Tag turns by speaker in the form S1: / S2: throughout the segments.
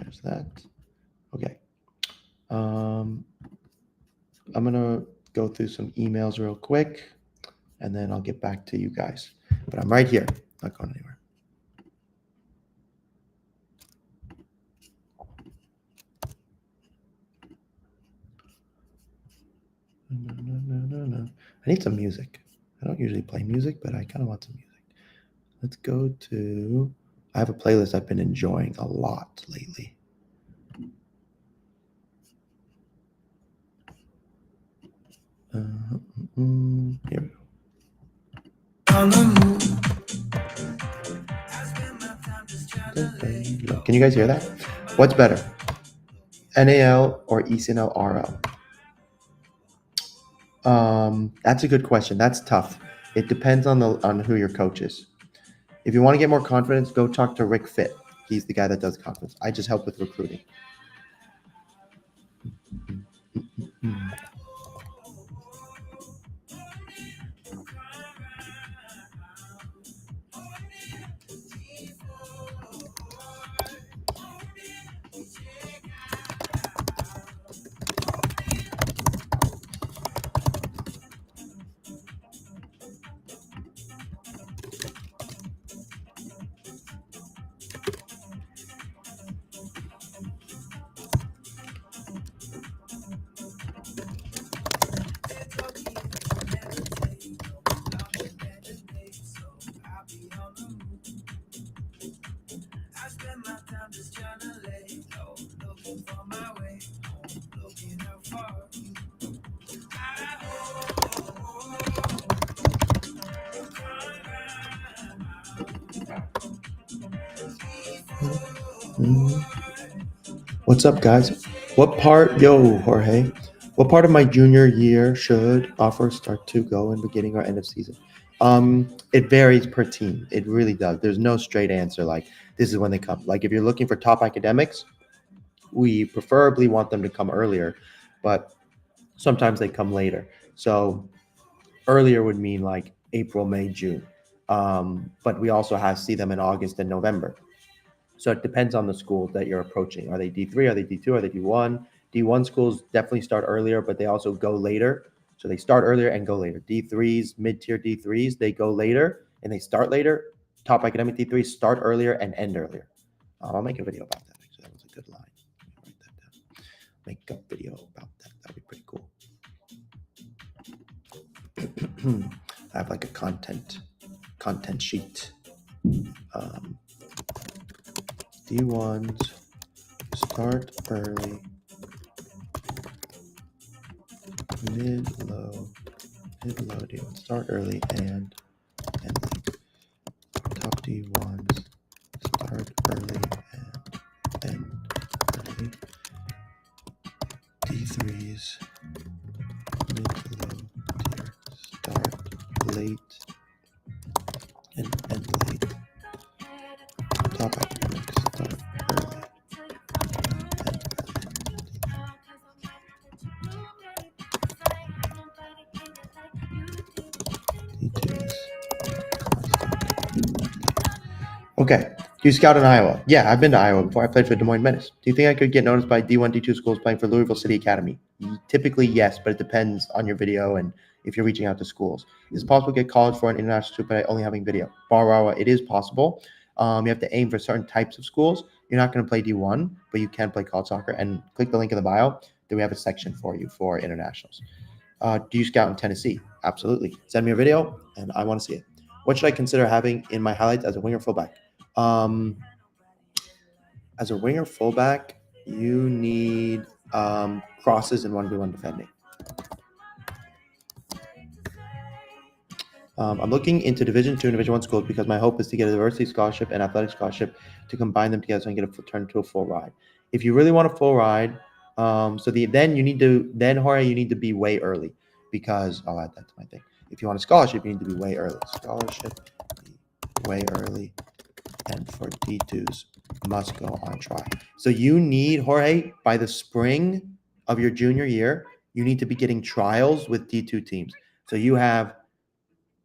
S1: There's that. Okay. I'm going to go through some emails real quick, and then I'll get back to you guys. But I'm right here, not going anywhere. I need some music. I don't usually play music, but I kind of want some music. Let's go to... I have a playlist I've been enjoying a lot lately. Here we go. Can you guys hear that? What's better, NAL or ECNL RL? That's a good question. That's tough. It depends on who your coach is. If you want to get more confidence, go talk to Rick Fit. He's the guy that does confidence. I just help with recruiting. What's up, guys? What part of my junior year should offers start to go in beginning or end of season? It varies per team. It really does. There's no straight answer like this is when they come. Like if you're looking for top academics, we preferably want them to come earlier, but sometimes they come later. So earlier would mean like April, May, June. But we also see them in August and November. So it depends on the school that you're approaching. Are they D3? Are they D2? Are they D1? D1 schools definitely start earlier, but they also go later. So they start earlier and go later. D3s, mid-tier D3s, they go later and they start later. Top academic D3s start earlier and end earlier. I'll make a video about that. Actually, that was a good line. Write that down. Make a video about that. That'd be pretty cool. I have like a content sheet. D1s start early, mid-low D1s start early and end late. Top D1s start early and end early. D3s mid-low tier start late and end late. Top academics start early. Okay. Do you scout in Iowa? Yeah, I've been to Iowa before. I played for Des Moines Menace. Do you think I could get noticed by D1, D2 schools playing for Louisville City Academy? Typically, yes, but it depends on your video and if you're reaching out to schools. Is it possible to get college for an international student by only having video? Barawa, it is possible. You have to aim for certain types of schools. You're not going to play D1, but you can play college soccer. And click the link in the bio. Then we have a section for you for internationals. Do you scout in Tennessee? Absolutely. Send me a video, and I want to see it. What should I consider having in my highlights as a winger fullback? As a winger fullback, you need crosses and 1v1 defending. I'm looking into Division 2 and Division 1 schools because my hope is to get a diversity scholarship and athletic scholarship to combine them together so I can get turn into a full ride. If you really want a full ride, then you need to be way early because I'll add that to my thing. If you want a scholarship, you need to be way early. Scholarship, way early, and for D2s, must go on try. So you need, Jorge, by the spring of your junior year, you need to be getting trials with D2 teams. So you have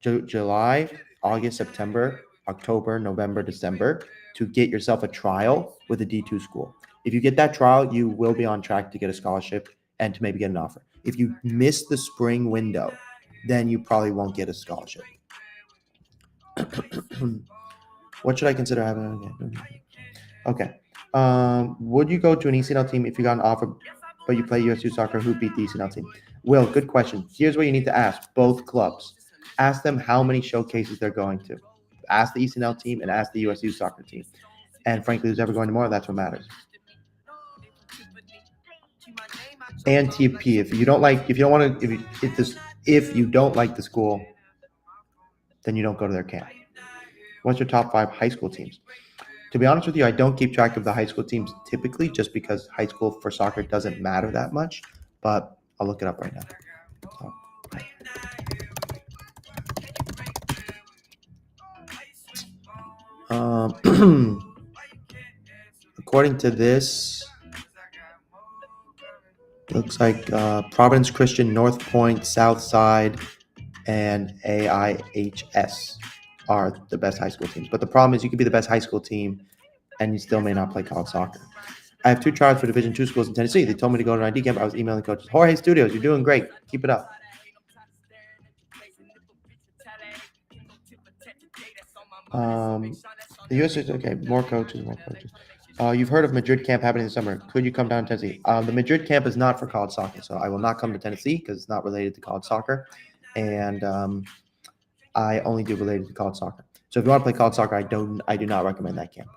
S1: July, August, September, October, November, December to get yourself a trial with a D2 school. If you get that trial, you will be on track to get a scholarship and to maybe get an offer. If you miss the spring window, then you probably won't get a scholarship. What should I consider having? Okay. Would you go to an ECNL team if you got an offer, but you play USU soccer? Who beat the ECNL team? Will, good question. Here's what you need to ask both clubs. Ask them how many showcases they're going to. Ask the ECNL team and ask the USU soccer team. And frankly, who's ever going to more, that's what matters. And TP, if you don't like the school, then you don't go to their camp. What's your top 5 high school teams? To be honest with you, I don't keep track of the high school teams typically just because high school for soccer doesn't matter that much, but I'll look it up right now. According to this, looks like Providence Christian, North Point, Southside, and AIHS are the best high school teams. But the problem is you could be the best high school team and you still may not play college soccer. I have 2 tryouts for Division II schools in Tennessee. They told me to go to an ID camp. I was emailing coaches. Jorge Studios, you're doing great. Keep it up. The U.S. is okay. More coaches. You've heard of Madrid camp happening this summer. Could you come down to Tennessee? The Madrid camp is not for college soccer, so I will not come to Tennessee because it's not related to college soccer, and I only do related to college soccer. So if you want to play college soccer, I do not recommend that camp.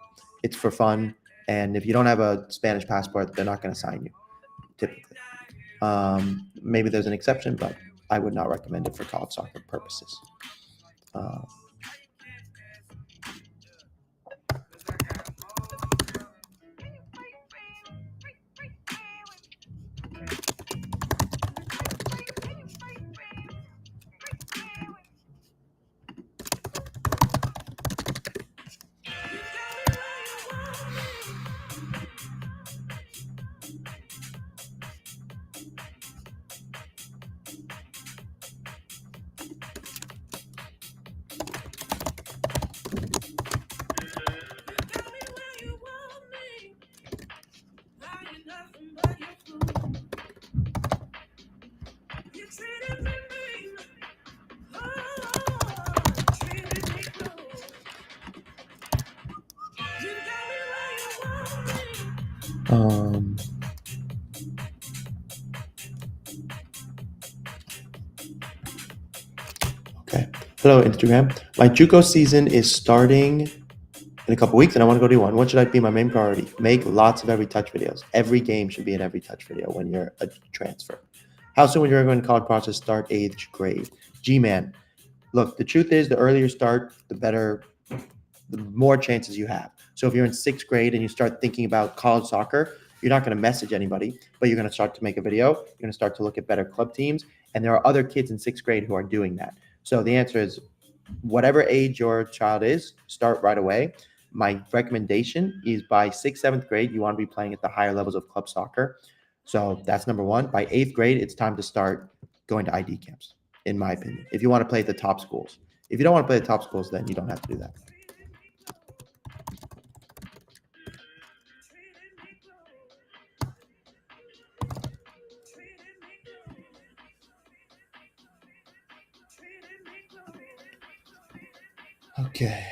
S1: It's for fun, and if you don't have a Spanish passport, they're not going to sign you, typically. Maybe there's an exception, but I would not recommend it for college soccer purposes. Okay. Hello, Instagram. My JUCO season is starting in a couple weeks, and I want to go to one. What should I be my main priority? Make lots of every touch videos. Every game should be an every touch video when you're a transfer. How soon would your going college process start 8th grade? G-Man. Look, the truth is the earlier you start, the more chances you have. So if you're in 6th grade and you start thinking about college soccer, you're not going to message anybody, but you're going to start to make a video. You're going to start to look at better club teams. And there are other kids in 6th grade who are doing that. So the answer is whatever age your child is, start right away. My recommendation is by 6th, 7th grade, you want to be playing at the higher levels of club soccer. So that's number 1. By 8th grade, it's time to start going to ID camps, in my opinion, if you want to play at the top schools. If you don't want to play at the top schools, then you don't have to do that. Okay.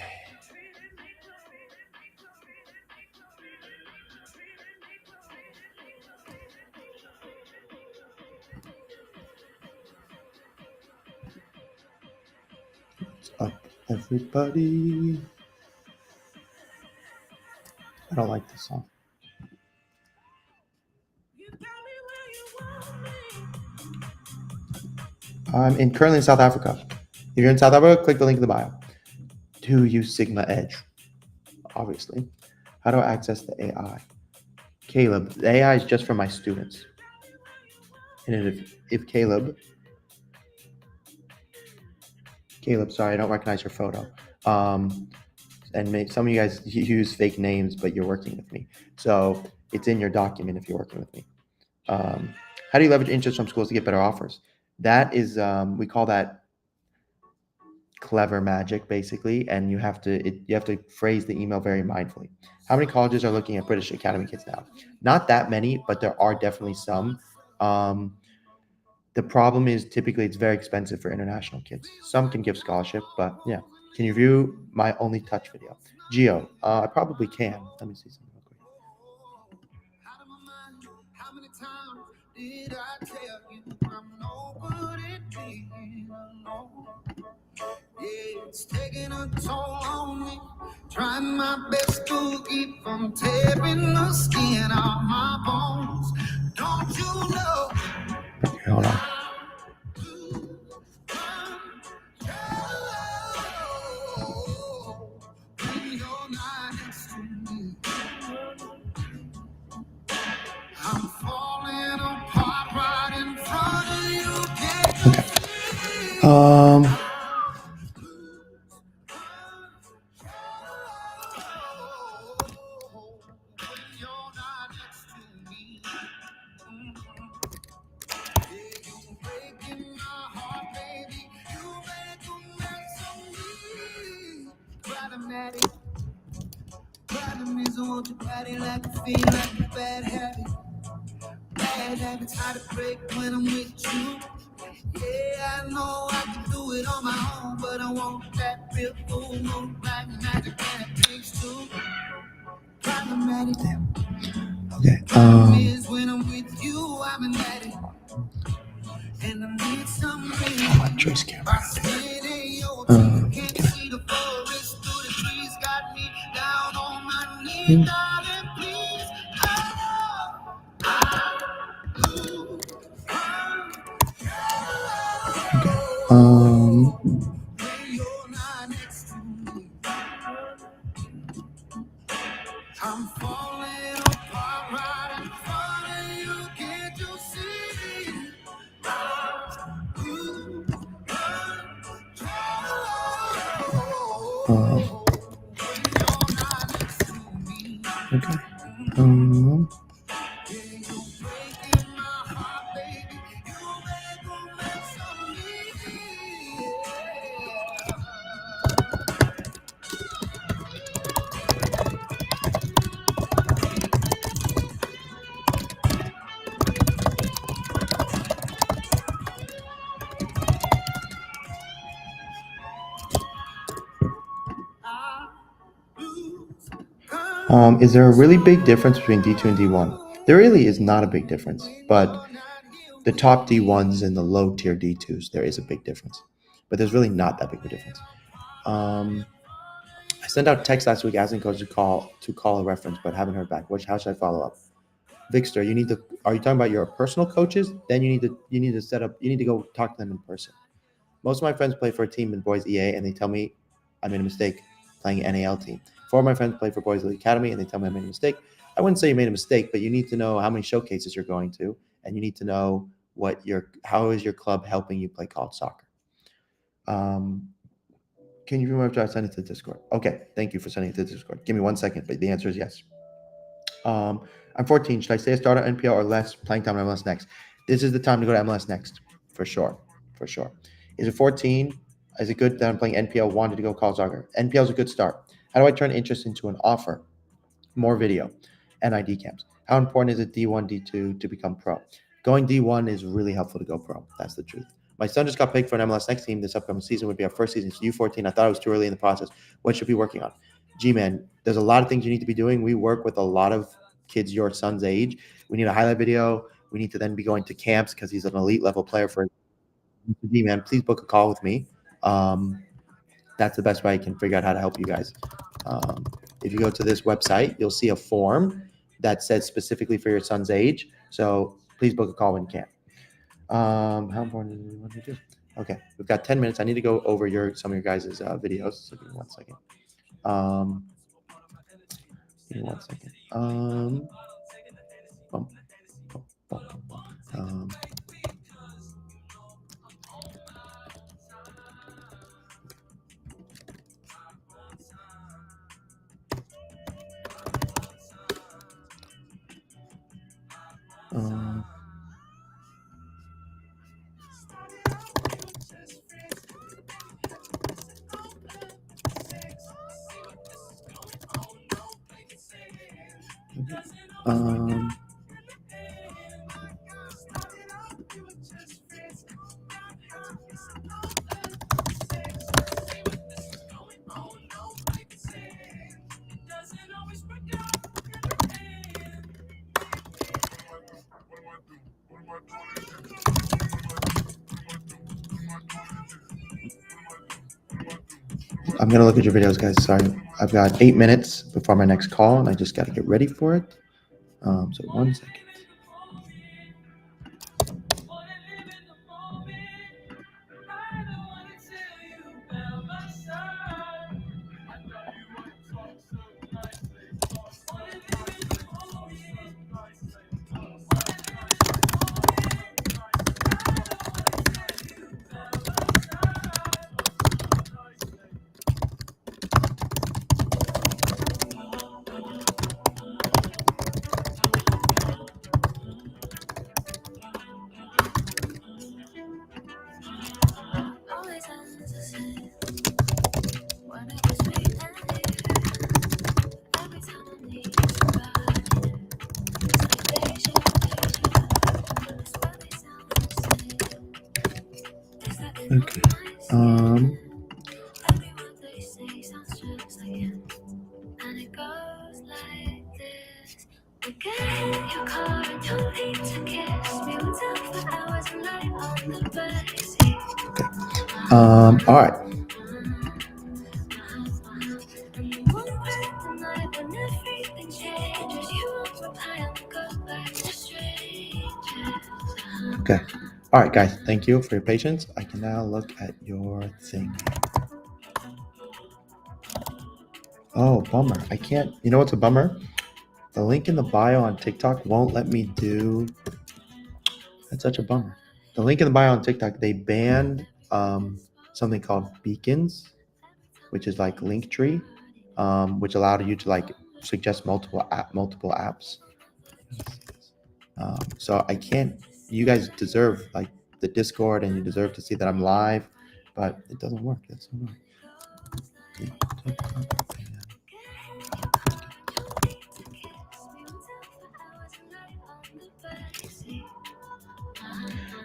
S1: What's up, everybody? I don't like this song. I'm currently in South Africa. If you're in South Africa, click the link in the bio. Do use Sigma Edge, obviously. How do I access the AI? Caleb, the AI is just for my students. And if Caleb, sorry, I don't recognize your photo. And some of you guys use fake names, but you're working with me. So it's in your document if you're working with me. How do you leverage interest from schools to get better offers? That is, we call that clever magic basically, and you have to phrase the email very mindfully. How many colleges are looking at British Academy kids now? Not that many, but there are definitely some. Um, the problem is typically it's very expensive for international kids. Some can give scholarship, but yeah. Can you view my only touch video? Geo, I probably can. Let me see something real quick.
S2: It's taking a toll on me. Trying my best to keep from tearing the skin off my bones. Don't you know?
S1: Okay, hold on.
S2: When you're not next to me, I'm falling apart right in front of you. Can't you see? When you're not next to me, yeah, you breaking my heart, baby. You make a mess of me. Problematic. Problem is, I want your body like a fiend, like a bad habit. Bad habits hard to break when I'm with you. Yeah, I know I can do it on my own, but I want that real full moon, black magic, and it takes two. Problematic.
S1: Okay.
S2: Problem is, when I'm with you, I'm an addict. And I need some relief.
S1: Choice camera.
S2: My skin ain't your teeth, can't see the forest through the trees. Got me down on my knees, darling, please. When you're not next to me, I'm falling apart right in front of you. Can't you see? Ooh, when you're not next to me,
S1: Okay.
S2: yeah, you breaking my heart, baby. You make a mess of me.
S1: Is there a really big difference between D2 and D1? There really is not a big difference, but the top D1s and the low tier D2s, there is a big difference. But there's really not that big of a difference. I sent out text last week asking coach to call a reference, but haven't heard back. How should I follow up? Victor, you need to. Are you talking about your personal coaches? Then you need to set up. You need to go talk to them in person. Most of my friends play for a team in boys EA, and they tell me I made a mistake playing an NAL team. Four of my friends play for boys Elite Academy, and they tell me I made a mistake. I wouldn't say you made a mistake, but you need to know how many showcases you're going to, and you need to know how is your club helping you play college soccer. Can you remember to send it to Discord? Okay, thank you for sending it to Discord. Give me 1 second, but the answer is yes. I'm 14. Should I stay a starter at NPL or less playing time at MLS Next? This is the time to go to MLS Next, for sure. For sure. Is it 14? Is it good that I'm playing NPL? Wanted to go college soccer. NPL is a good start. How do I turn interest into an offer? More video and ID camps. How important is it D1, D2 to become pro? Going D1 is really helpful to go pro. That's the truth. My son just got picked for an MLS Next team. This upcoming season would be our first season. It's U14. I thought it was too early in the process. What should we be working on? G-Man, there's a lot of things you need to be doing. We work with a lot of kids your son's age. We need a highlight video. We need to then be going to camps because he's an elite level player for G-Man. Please book a call with me. That's the best way I can figure out how to help you guys. If you go to this website, you'll see a form that says specifically for your son's age. So please book a call when you can. How important is it? What do you do? Okay, we've got 10 minutes. I need to go over some of your guys' videos. So give me 1 second. Give me 1 second. Bum, bum, bum, bum. Um, I'm gonna look at your videos, guys. Sorry, I've got 8 minutes before my next call, and I just got to get ready for it. So 1 second. Okay. All right. Okay. All right, guys. Thank you for your patience. I can now look at your thing. Oh, bummer. I can't. You know what's a bummer? The link in the bio on TikTok won't let me do. That's such a bummer. The link in the bio on TikTok, they banned something called beacons, which is like Linktree, which allowed you to like suggest multiple apps. So I can't. You guys deserve like the Discord, and you deserve to see that I'm live, but it doesn't work. That's so annoying.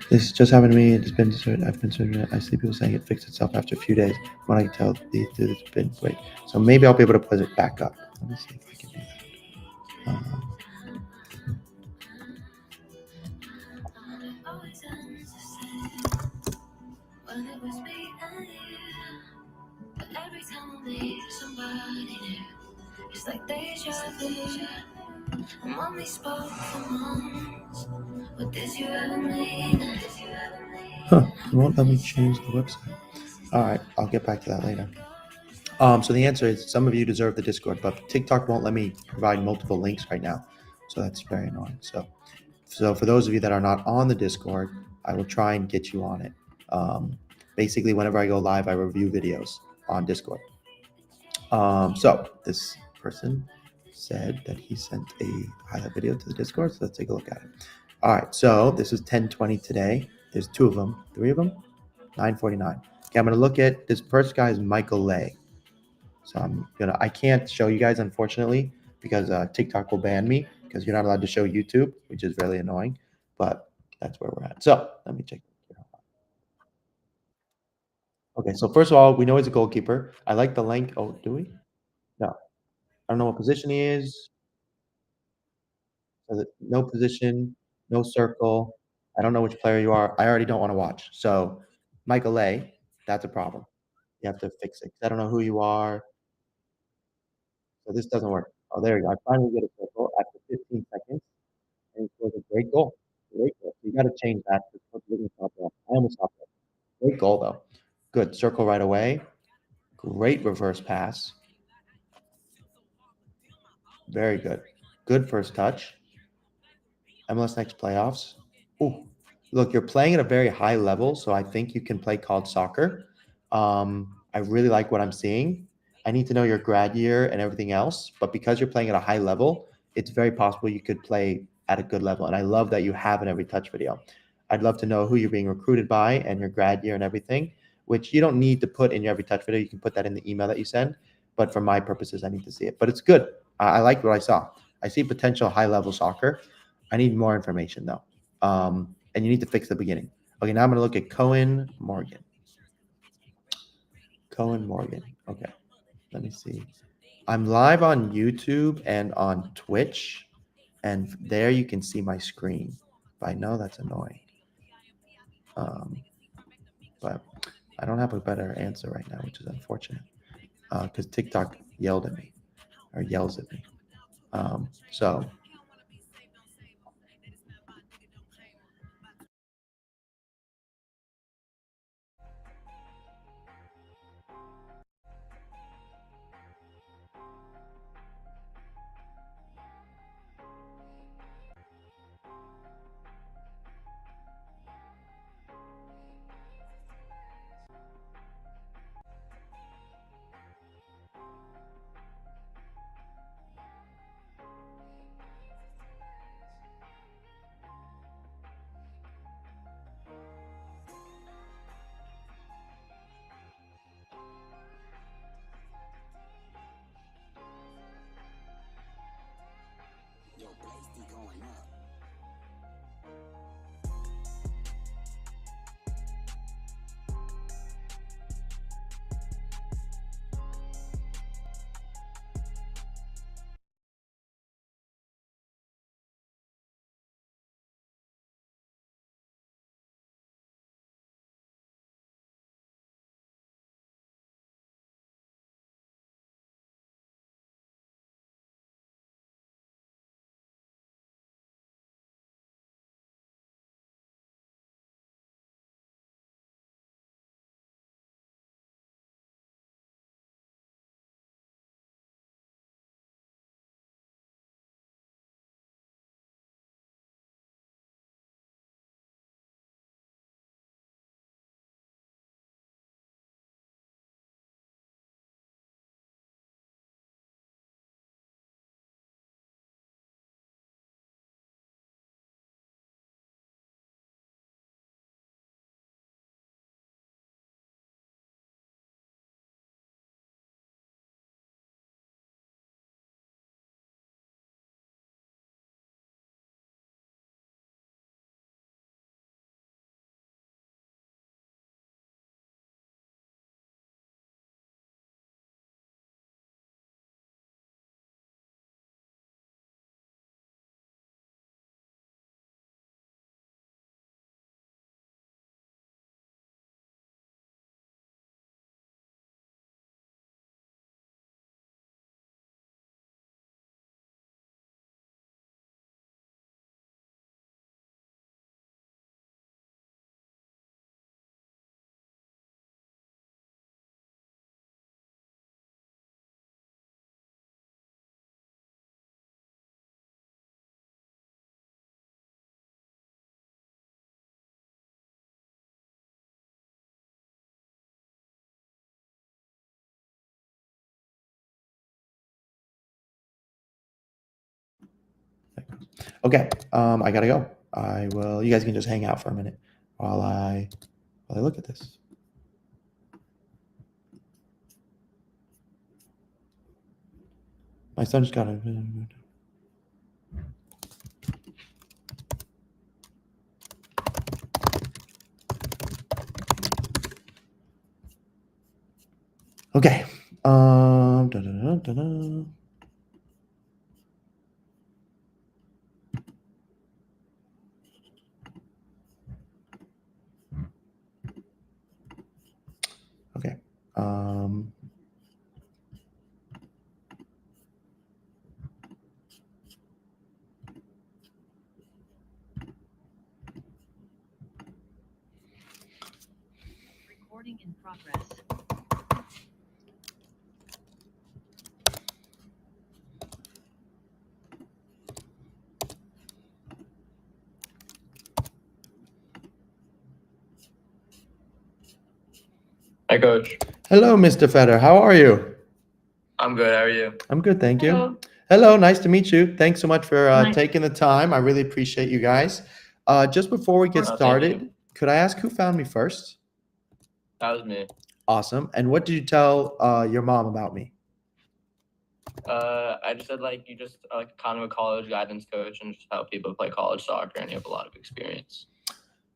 S1: This just happened to me. It's been I've been certain. I see people saying it fixed itself after a few days. When I can tell, it's been great. So maybe I'll be able to put it back up. Let me see if I can do that. It won't let me change the website. All right, I'll get back to that later. So the answer is some of you deserve the Discord, but TikTok won't let me provide multiple links right now. So that's very annoying. So for those of you that are not on the Discord, I will try and get you on it. Basically, whenever I go live, I review videos on Discord. So this person said that he sent a highlight video to the Discord. So let's take a look at it. All right. So this is 10:20 today. There's 2 of them, 3 of them, 9:49. Okay, I'm gonna look at this first guy is Michael Lay. So I can't show you guys, unfortunately, because TikTok will ban me because you're not allowed to show YouTube, which is really annoying. But that's where we're at. So let me check. Okay, so first of all, we know he's a goalkeeper. I like the length. Oh, do we? No, I don't know what position he is. No position, no circle. I don't know which player you are. I already don't want to watch. So Michael Lay, that's a problem. You have to fix it. I don't know who you are. So this doesn't work. Oh, there you go. I finally get a circle after 15 seconds. And he scores a great goal. Great goal. So you got to change that. I almost stopped it. Great goal, though. Good. Circle right away. Great reverse pass. Very good. Good first touch. MLS Next playoffs. Ooh. Look, you're playing at a very high level, so I think you can play college soccer. I really like what I'm seeing. I need to know your grad year and everything else, but because you're playing at a high level, it's very possible you could play at a good level. And I love that you have an every touch video. I'd love to know who you're being recruited by and your grad year and everything, which you don't need to put in your every touch video. You can put that in the email that you send. But for my purposes, I need to see it. But it's good. I like what I saw. I see potential high-level soccer. I need more information though. And you need to fix the beginning. Okay, now I'm gonna look at Cohen Morgan. Cohen Morgan. Okay, let me see. I'm live on YouTube and on Twitch, and there you can see my screen. But I know that's annoying. But I don't have a better answer right now, which is unfortunate. Because TikTok yelled at me or yells at me. So okay, I gotta go. I will. You guys can just hang out for a minute while I look at this. My son just got a. Okay. Da-da-da-da-da. Okay.
S3: Recording in progress.
S4: Hi, Coach.
S1: Hello, Mr. Fetter. How are you?
S4: I'm good. How are you?
S1: I'm good, thank you.
S3: Hello.
S1: Hello, nice to meet you. Thanks so much for
S3: Nice.
S1: taking the time. I really appreciate you guys. Just before we get
S4: Thank
S1: started,
S4: you.
S1: could I ask who found me first?
S4: That was me.
S1: Awesome. And what did you tell your mom about me?
S4: I just said like you just like kind of a college guidance coach and just help people play college soccer, and you have a lot of experience.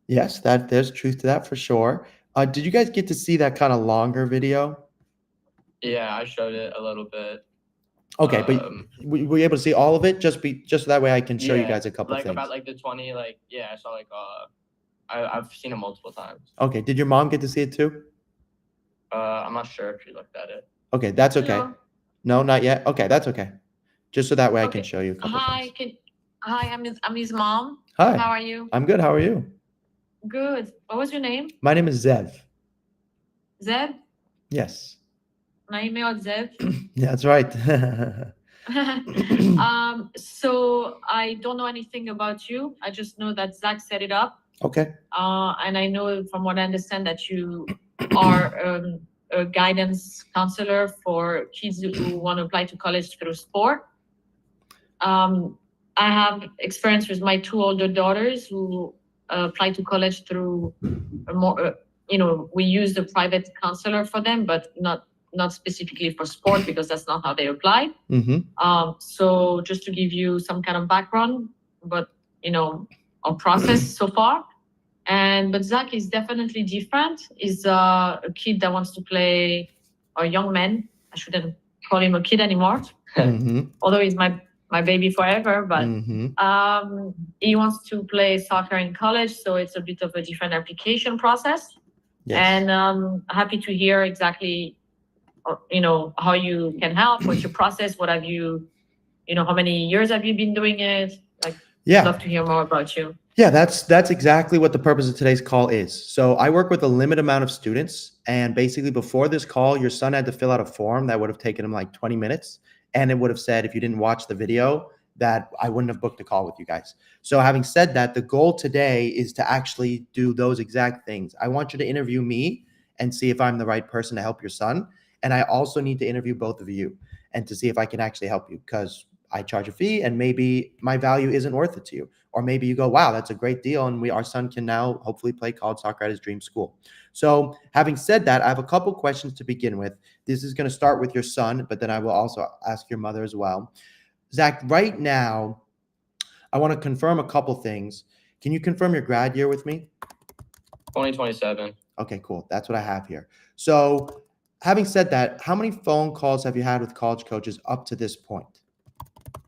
S1: Yes, there's truth to that for sure. Did you guys get to see that kind of longer video?
S4: Yeah, I showed it a little bit.
S1: Okay, but were you able to see all of it? Just so that way I can show you
S4: Yeah,
S1: guys a couple
S4: like
S1: things.
S4: about like the 20, like yeah, I saw like I've seen it multiple times.
S1: Okay, did your mom get to see it too?
S4: I'm not sure if she looked at it.
S1: Okay, that's okay.
S5: Hello.
S1: No, not yet. Okay, that's okay. Just so that way I can
S5: Okay.
S1: show you a couple
S5: Hi,
S1: things.
S5: I'm his mom.
S1: Hi.
S5: How are you?
S1: I'm good. How are you?
S5: Good. What was your name?
S1: My name is Zev.
S5: Zev?
S1: Yes.
S5: My email is Zev.
S1: Yeah, that's right.
S5: So I don't know anything about you. I just know that Zach set it up.
S1: Okay.
S5: And I know from what I understand that you are a guidance counselor for kids who want to apply to college through sport. I have experience with my two older daughters who apply to college through a more, we use the private counselor for them, but not specifically for sport because that's not how they apply.
S1: Mm-hmm.
S5: So just to give you some kind of background, but our process so far. But Zach is definitely different. He's a kid that wants to play, or a young man. I shouldn't call him a kid anymore,
S1: Mm-hmm.
S5: although he's my baby forever. But
S1: Mm-hmm.
S5: he wants to play soccer in college, so it's a bit of a different application process.
S1: Yes.
S5: And happy to hear exactly, how you can help. What's your process? What have you, how many years have you been doing it? Like,
S1: Yeah.
S5: love to hear more about you.
S1: Yeah, that's exactly what the purpose of today's call is. So I work with a limited amount of students, and basically before this call, your son had to fill out a form that would have taken him like 20 minutes, and it would have said if you didn't watch the video that I wouldn't have booked a call with you guys. So having said that, the goal today is to actually do those exact things. I want you to interview me and see if I'm the right person to help your son, and I also need to interview both of you and to see if I can actually help you, because I charge a fee and maybe my value isn't worth it to you. Or maybe you go, wow, that's a great deal. And our son can now hopefully play college soccer at his dream school. So having said that, I have a couple questions to begin with. This is going to start with your son, but then I will also ask your mother as well. Zach, right now, I want to confirm a couple things. Can you confirm your grad year with me?
S4: 2027.
S1: Okay, cool. That's what I have here. So having said that, how many phone calls have you had with college coaches up to this point?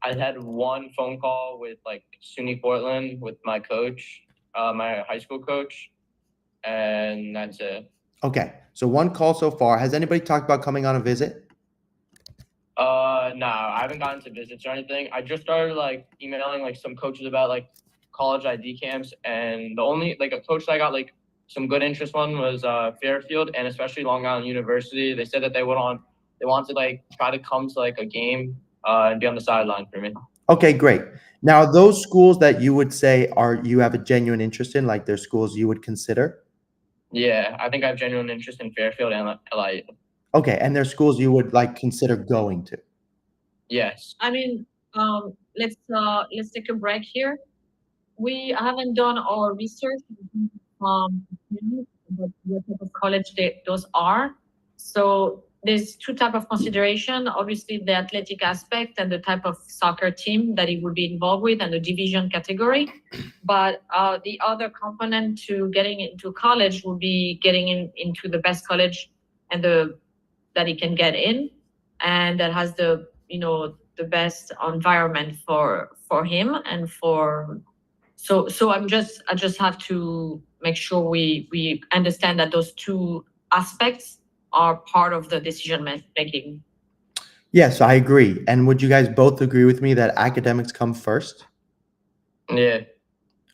S4: I had one phone call with like SUNY Portland with my coach, my high school coach, and that's it.
S1: Okay, so one call so far. Has anybody talked about coming on a visit?
S4: No, I haven't gotten to visits or anything. I just started like emailing like some coaches about like college ID camps, and the only like a coach that I got like some good interest one was Fairfield, and especially Long Island University. They said that they want to like try to come to like a game and be on the sideline for me.
S1: Okay, great. Now, those schools that you would say you have a genuine interest in, like they're schools you would consider?
S4: Yeah, I think I have genuine interest in Fairfield and LIU.
S1: Okay, and they're schools you would like consider going to?
S4: Yes.
S5: I mean, let's take a break here. We haven't done our research about what type of college those are. So there's two types of consideration. Obviously, the athletic aspect and the type of soccer team that he would be involved with and the division category. But the other component to getting into college will be getting into the best college and that he can get in, and that has the best environment for him and for. So I just have to make sure we understand that those two aspects are part of the decision making.
S1: Yes, I agree. And would you guys both agree with me that academics come first?
S4: Yeah.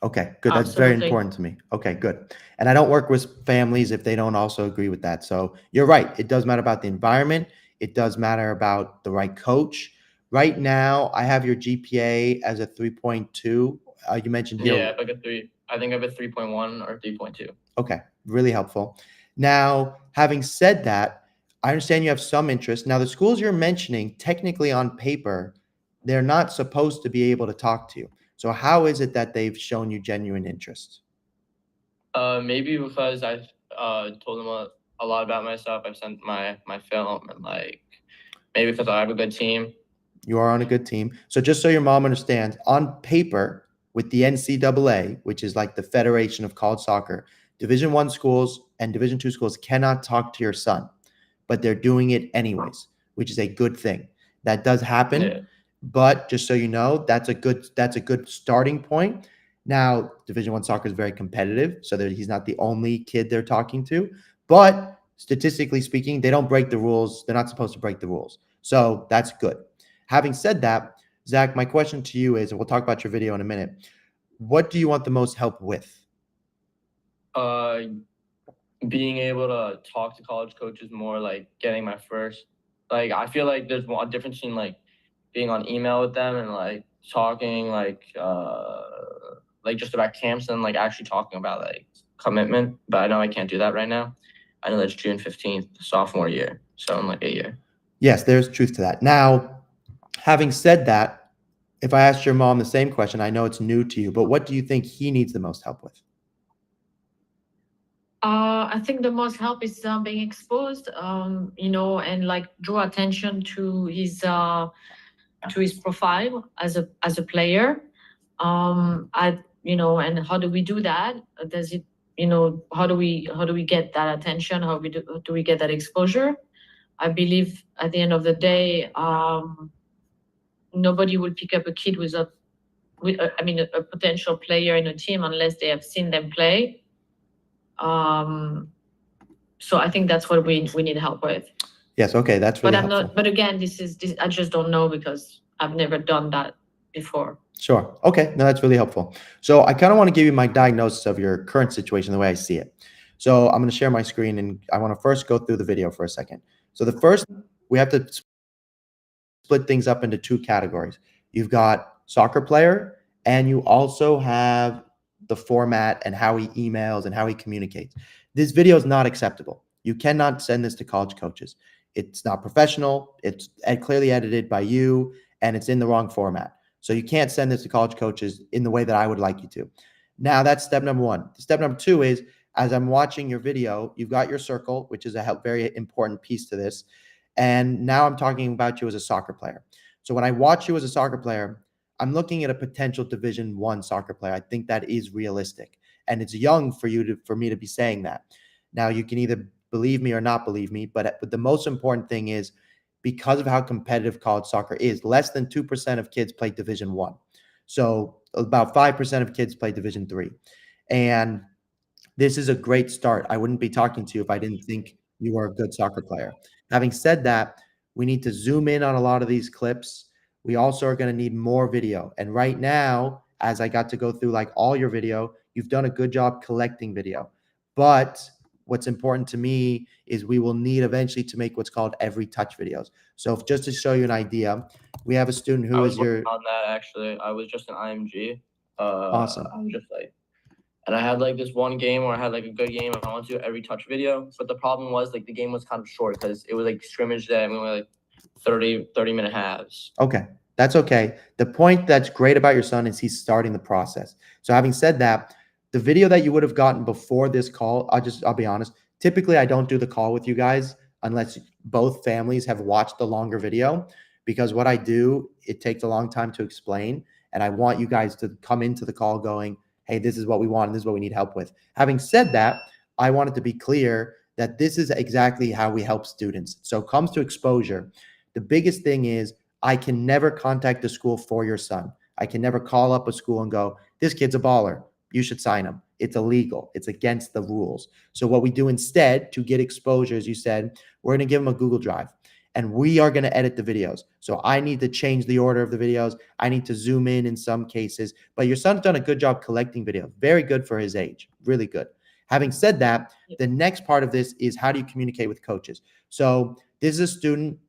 S1: Okay, good. That's very
S5: Absolutely.
S1: important to me. Okay, good. And I don't work with families if they don't also agree with that. So you're right. It does matter about the environment. It does matter about the right coach. Right now, I have your GPA as a 3.2. You mentioned here.
S4: Yeah, like a 3. I think I have a 3.1 or 3.2.
S1: Okay, really helpful. Now, having said that, I understand you have some interest. Now, the schools you're mentioning, technically on paper, they're not supposed to be able to talk to you. So how is it that they've shown you genuine interest?
S4: Maybe because I've told them a lot about myself. I've sent my film, and like maybe because I have a good team.
S1: You are on a good team. So just so your mom understands, on paper with the NCAA, which is like the Federation of College Soccer, Division I schools and Division II schools cannot talk to your son, but they're doing it anyways, which is a good thing. That does happen,
S4: Yeah.
S1: but just so you know, that's a good starting point. Now, Division I soccer is very competitive, so that he's not the only kid they're talking to, but statistically speaking, they don't break the rules. They're not supposed to break the rules. So that's good. Having said that, Zach, my question to you is, and we'll talk about your video in a minute, what do you want the most help with?
S4: Being able to talk to college coaches more, like getting my first, like I feel like there's a difference between like being on email with them and like talking like just about camps and like actually talking about like commitment. But I know I can't do that right now. I know that's June 15th, sophomore year, so in like a year.
S1: Yes, there's truth to that. Now, having said that, if I asked your mom the same question, I know it's new to you, but what do you think he needs the most help with?
S5: I think the most help is being exposed, and like draw attention to his profile as a player. And how do we do that? Does it, how do we get that attention? How do we get that exposure? I believe at the end of the day, nobody will pick up a kid a potential player in a team unless they have seen them play. So I think that's what we need help with.
S1: Yes, okay, that's really
S5: But
S1: helpful.
S5: But again, this I just don't know because I've never done that before.
S1: Sure. Okay, no, that's really helpful. So I kind of want to give you my diagnosis of your current situation, the way I see it. So I'm going to share my screen, and I want to first go through the video for a second. So the first, we have to split things up into two categories. You've got soccer player, and you also have the format and how he emails and how he communicates. This video is not acceptable. You cannot send this to college coaches. It's not professional. It's clearly edited by you, and it's in the wrong format. So you can't send this to college coaches in the way that I would like you to. Now, that's step number one. Step number two is, as I'm watching your video, you've got your circle, which is a very important piece to this. And now I'm talking about you as a soccer player. So when I watch you as a soccer player, I'm looking at a potential Division I soccer player. I think that is realistic. And it's young for me to be saying that. Now, you can either believe me or not believe me, but the most important thing is, because of how competitive college soccer is, less than 2% of kids play Division I. So about 5% of kids play Division III. And this is a great start. I wouldn't be talking to you if I didn't think you were a good soccer player. Having said that, we need to zoom in on a lot of these clips. We also are going to need more video. And right now, as I got to go through like all your video, you've done a good job collecting video. But what's important to me is we will need eventually to make what's called every touch videos. So just to show you an idea, we have a student who is your
S4: on that actually. I was just an IMG.
S1: Awesome.
S4: I was just like, and I had like this one game where I had like a good game and I wanted to do every touch video. But the problem was like the game was kind of short because it was like scrimmage day and we were like 30-minute halves.
S1: Okay. That's okay. The point that's great about your son is he's starting the process. So having said that, the video that you would have gotten before this call, I'll be honest. Typically, I don't do the call with you guys unless both families have watched the longer video, because what I do, it takes a long time to explain. And I want you guys to come into the call going, hey, this is what we want and this is what we need help with. Having said that, I wanted to be clear that this is exactly how we help students. So it comes to exposure. The biggest thing is, I can never contact the school for your son. I can never call up a school and go, this kid's a baller. You should sign him. It's illegal. It's against the rules. So what we do instead to get exposure, as you said, we're going to give him a Google Drive, and we are going to edit the videos. So I need to change the order of the videos. I need to zoom in some cases. But your son's done a good job collecting video. Very good for his age. Really good. Having said that, the next part of this is, how do you communicate with coaches? So this is a student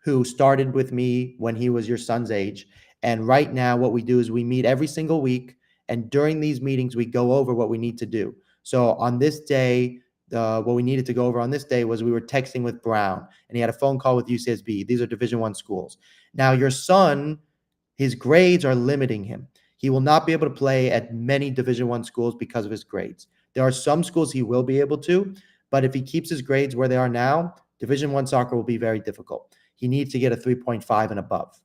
S1: who started with me when he was your son's age. And right now what we do is we meet every single week. And during these meetings, we go over what we need to do. So on this day, what we needed to go over on this day was we were texting with Brown, and he had a phone call with UCSB. These are Division I schools. Now, your son, his grades are limiting him. He will not be able to play at many Division I schools because of his grades. There are some schools he will be able to, but if he keeps his grades where they are now, Division I soccer will be very difficult. He needs to get a 3.5 and above.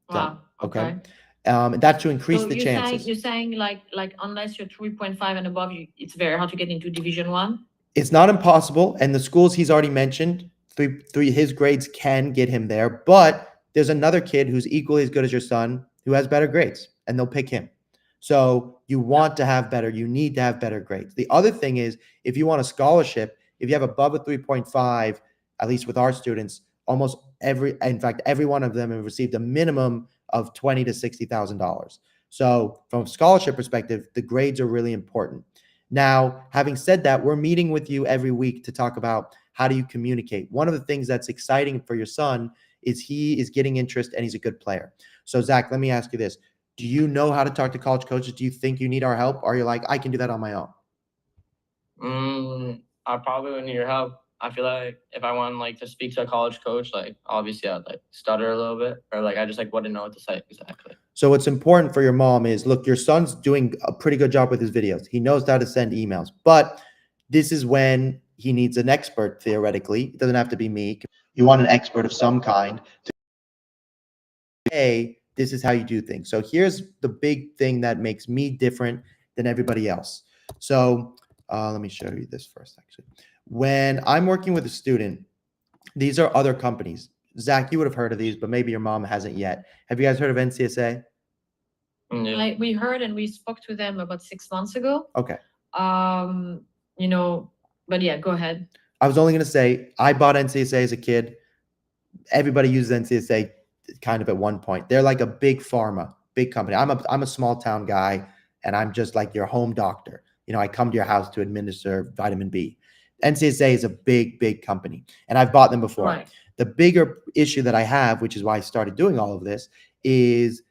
S5: Wow. Okay.
S1: That's to increase
S5: So
S1: the
S5: you're
S1: chances.
S5: saying like unless you're 3.5 and above, it's very hard to get into Division One.
S1: It's not impossible, and the schools he's already mentioned, his grades can get him there. But there's another kid who's equally as good as your son who has better grades, and they'll pick him. So you want to have better, you need to have better grades. The other thing is, if you want a scholarship, if you have above a 3.5, at least with our students, almost in fact, every one of them have received a minimum of $20,000 to $60,000. So from a scholarship perspective, the grades are really important. Now, having said that, we're meeting with you every week to talk about how do you communicate. One of the things that's exciting for your son is he is getting interest and he's a good player. So Zach, let me ask you this. Do you know how to talk to college coaches? Do you think you need our help? Or are you like, I can do that on my own?
S4: I probably would need your help. I feel like if I want like to speak to a college coach, like obviously I'd like stutter a little bit, or like I just like wouldn't know what to say exactly.
S1: So what's important for your mom is, look, your son's doing a pretty good job with his videos. He knows how to send emails, but this is when he needs an expert, theoretically. It doesn't have to be me. You want an expert of some kind to say, this is how you do things. So here's the big thing that makes me different than everybody else. So let me show you this first, actually. When I'm working with a student, these are other companies. Zach, you would have heard of these, but maybe your mom hasn't yet. Have you guys heard of NCSA?
S4: Yeah.
S5: We heard and we spoke to them about 6 months ago.
S1: Okay.
S5: But yeah, go ahead.
S1: I was only going to say, I bought NCSA as a kid. Everybody uses NCSA kind of at one point. They're like a big pharma, big company. I'm a small town guy, and I'm just like your home doctor. I come to your house to administer vitamin B. NCSA is a big, big company, and I've bought them before.
S5: Right.
S1: The bigger issue that I have, which is why I started doing all of this, is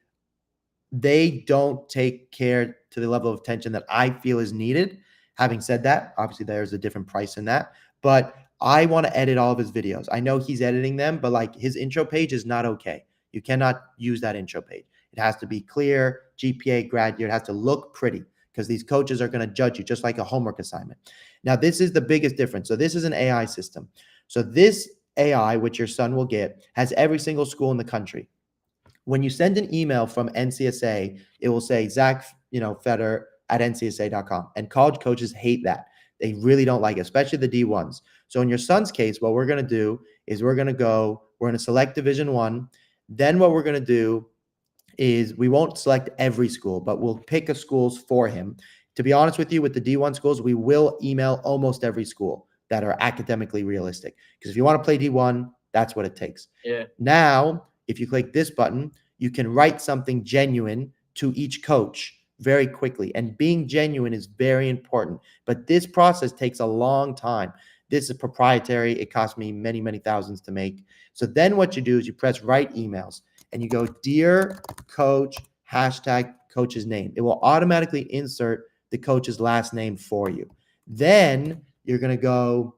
S1: they don't take care to the level of attention that I feel is needed. Having said that, obviously there's a different price in that, but I want to edit all of his videos. I know he's editing them, but like his intro page is not okay. You cannot use that intro page. It has to be clear, GPA, grad year. It has to look pretty because these coaches are going to judge you just like a homework assignment. Now, this is the biggest difference. So this is an AI system. So this AI, which your son will get, has every single school in the country. When you send an email from NCSA, it will say Zach, Fetter at NCSA.com. And college coaches hate that. They really don't like it, especially the D1s. So in your son's case, what we're going to do is we're going to select Division One. Then what we're going to do is we won't select every school, but we'll pick a schools for him. To be honest with you, with the D1 schools, we will email almost every school that are academically realistic. Because if you want to play D1, that's what it takes.
S4: Yeah.
S1: Now, if you click this button, you can write something genuine to each coach very quickly. And being genuine is very important. But this process takes a long time. This is proprietary. It cost me many, many thousands to make. So then what you do is you press write emails and you go, Dear Coach, #coach's name. It will automatically insert the coach's last name for you. Then you're going to go,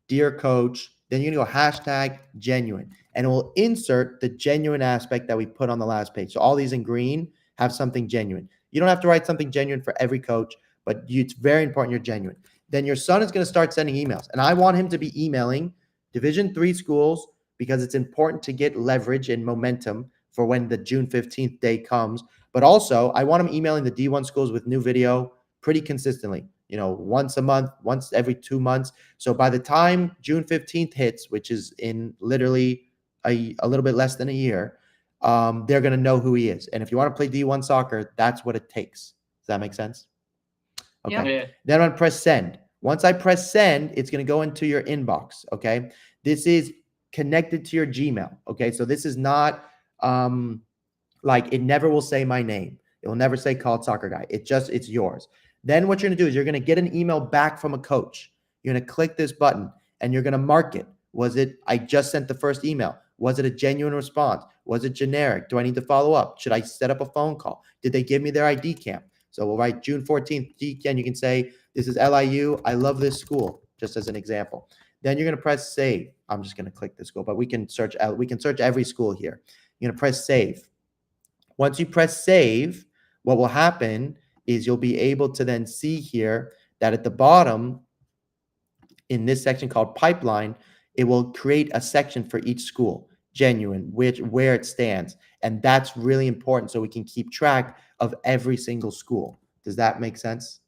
S1: Dear Coach, then you're going to go #genuine, and it will insert the genuine aspect that we put on the last page. So all these in green have something genuine. You don't have to write something genuine for every coach, but it's very important you're genuine. Then your son is going to start sending emails, and I want him to be emailing Division III schools because it's important to get leverage and momentum for when the June 15th day comes. But also, I want him emailing the D1 schools with new video pretty consistently. Once a month, once every 2 months. So by the time June 15th hits, which is in literally a little bit less than a year, they're going to know who he is. And if you want to play D1 soccer, that's what it takes. Does that make sense? Okay.
S4: Yeah.
S1: Then I'm going to press send. Once I press send, it's going to go into your inbox. Okay. This is connected to your Gmail. Okay. So this is not like it never will say my name. It will never say CollegeSoccerGuy. It's yours. Then what you're going to do is you're going to get an email back from a coach. You're going to click this button and you're going to mark it. Was it, I just sent the first email. Was it a genuine response? Was it generic? Do I need to follow up? Should I set up a phone call? Did they give me their ID camp? So we'll write June 14th, and you can say, this is LIU. I love this school, just as an example. Then you're going to press save. I'm just going to click this school, but we can search every school here. You're going to press save. Once you press save, what will happen is you'll be able to then see here that at the bottom in this section called pipeline, it will create a section for each school. genuine, where it stands. And that's really important so we can keep track of every single school. Does that make sense?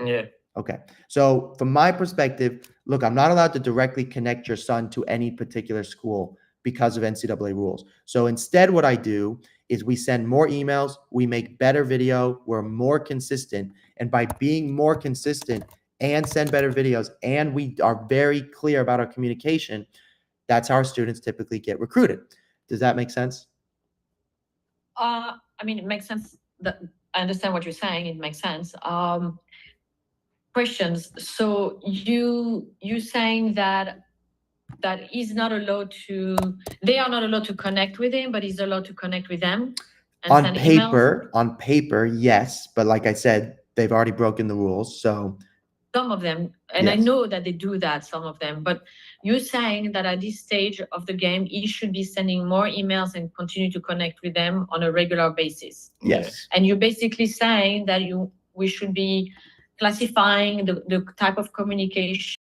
S4: Yeah.
S1: Okay. So from my perspective, look, I'm not allowed to directly connect your son to any particular school because of NCAA rules. So instead, what I do is we send more emails, we make better video, we're more consistent. And by being more consistent and send better videos, and we are very clear about our communication, that's how our students typically get recruited. Does that make sense?
S5: I mean, it makes sense. That I understand what you're saying. It makes sense. Questions. So you saying that he's not allowed to, they are not allowed to connect with him, but he's allowed to connect with them and
S1: On
S5: send emails?
S1: paper, yes. But like I said, they've already broken the rules. So
S5: some of them, and I
S1: Yes.
S5: know that they do that, some of them, but you're saying that at this stage of the game, he should be sending more emails and continue to connect with them on a regular basis.
S1: yes.
S5: And you're basically saying that we should be classifying the type of communication